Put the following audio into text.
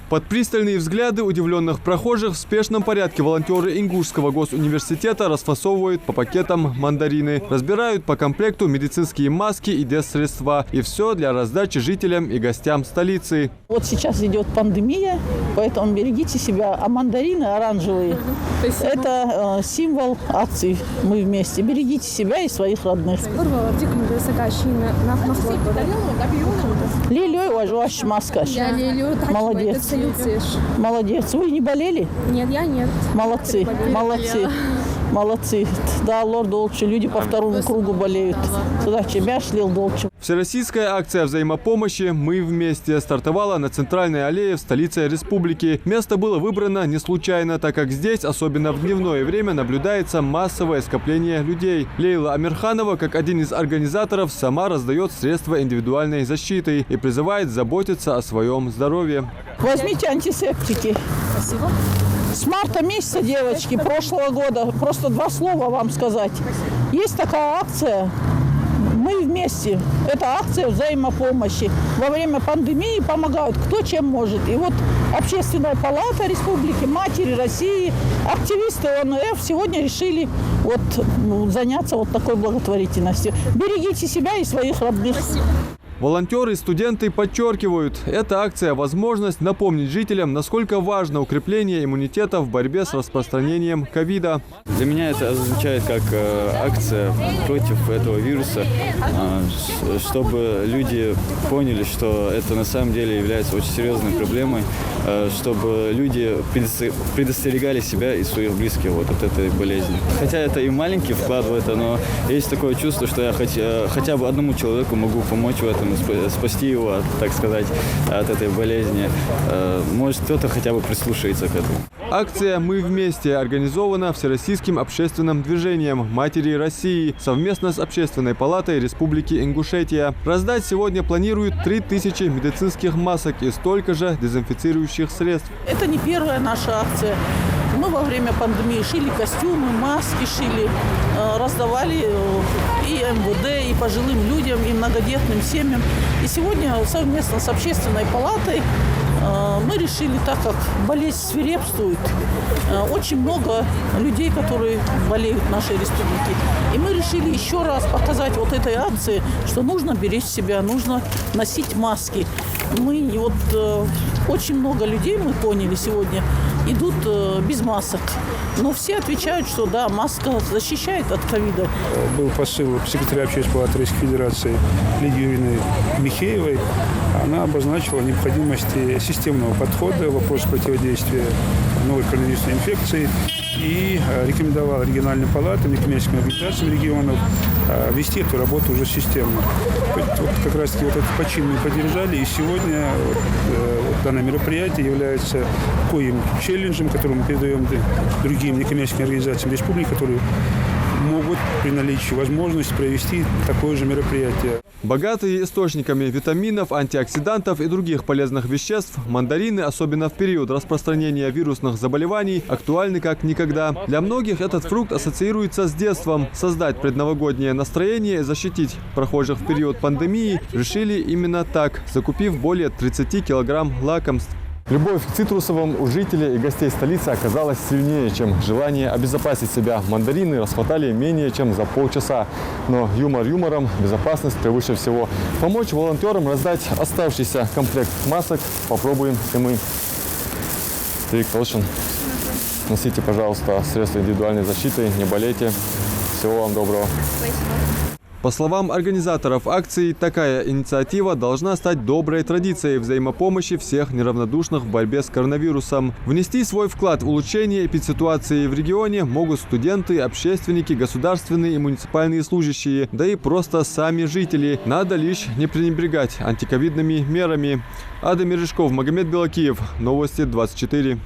Под пристальные взгляды удивленных прохожих в спешном порядке волонтеры Ингушского госуниверситета расфасовывают по пакетам мандарины. Разбирают по комплекту медицинские маски и дезсредства. И все для раздачи жителям и гостям столицы. Вот сейчас идет пандемия, поэтому берегите себя. А мандарины оранжевые – это символ акции «Мы вместе». Берегите себя и своих родных. Лилей ваш маскаш. Молодец. Молодец. Вы не болели? Нет, я нет. Молодцы. Молодцы. Молодцы. Да, лорд Долчи. Люди по второму кругу болеют. Сюда тебя шлил Долчи. Всероссийская акция взаимопомощи «Мы вместе» стартовала на центральной аллее в столице республики. Место было выбрано не случайно, так как здесь, особенно в дневное время, наблюдается массовое скопление людей. Лейла Амирханова, как один из организаторов, сама раздает средства индивидуальной защиты и призывает заботиться о своем здоровье. Возьмите антисептики. Спасибо. С марта месяца, девочки, прошлого года, просто два слова вам сказать. Есть такая акция «Мы вместе». Это акция взаимопомощи. Во время пандемии помогают кто чем может. И вот Общественная палата Республики, Матери России, активисты ОНФ сегодня решили заняться вот такой благотворительностью. Берегите себя и своих родных. Спасибо. Волонтеры и студенты подчеркивают, эта акция – возможность напомнить жителям, насколько важно укрепление иммунитета в борьбе с распространением ковида. Для меня это означает как акция против этого вируса, чтобы люди поняли, что это на самом деле является очень серьезной проблемой, чтобы люди предостерегали себя и своих близких от этой болезни. Хотя это и маленький вклад в это, но есть такое чувство, что я хотя бы одному человеку могу помочь в этом, спасти его, так сказать, от этой болезни. Может, кто-то хотя бы прислушается к этому. Акция «Мы вместе» организована Всероссийским общественным движением «Матери России» совместно с Общественной палатой Республики Ингушетия. Раздать сегодня планируют 3000 медицинских масок и столько же дезинфицирующих средств. Это не первая наша акция. Мы во время пандемии шили костюмы, маски шили, раздавали и МВД, и пожилым людям, и многодетным семьям. И сегодня совместно с Общественной палатой мы решили, так как болезнь свирепствует, очень много людей, которые болеют в нашей республике. И мы решили еще раз показать вот этой акции, что нужно беречь себя, нужно носить маски. Очень много людей, мы поняли сегодня, идут без масок. Но все отвечают, что да, маска защищает от ковида. Был посыл секретаря Общественной палаты Российской Федерации Лидии Юрьевны Михеевой. Она обозначила необходимость системного подхода в вопросу противодействия новой коронавирусной инфекции и рекомендовала региональным палатам, некоммерческим организациям регионов вести эту работу уже системно. Вот как раз-таки этот почин мы поддержали, и сегодня данное мероприятие является таким челленджем, который мы передаем другим некоммерческим организациям республики, которые могут при наличии возможности провести такое же мероприятие. Богатые источниками витаминов, антиоксидантов и других полезных веществ, мандарины, особенно в период распространения вирусных заболеваний, актуальны как никогда. Для многих этот фрукт ассоциируется с детством. Создать предновогоднее настроение и защитить прохожих в период пандемии решили именно так, закупив более 30 килограмм лакомств. Любовь к цитрусовым у жителей и гостей столицы оказалась сильнее, чем желание обезопасить себя. Мандарины расхватали менее чем за полчаса. Но юмор юмором, безопасность превыше всего. Помочь волонтерам раздать оставшийся комплект масок попробуем и мы. Рик Толшин. Носите, пожалуйста, средства индивидуальной защиты, не болейте. Всего вам доброго. По словам организаторов акции, такая инициатива должна стать доброй традицией взаимопомощи всех неравнодушных в борьбе с коронавирусом. Внести свой вклад в улучшение эпидситуации в регионе могут студенты, общественники, государственные и муниципальные служащие, да и просто сами жители. Надо лишь не пренебрегать антиковидными мерами. Адам Мережков, Магомед Белакиев. Новости 24.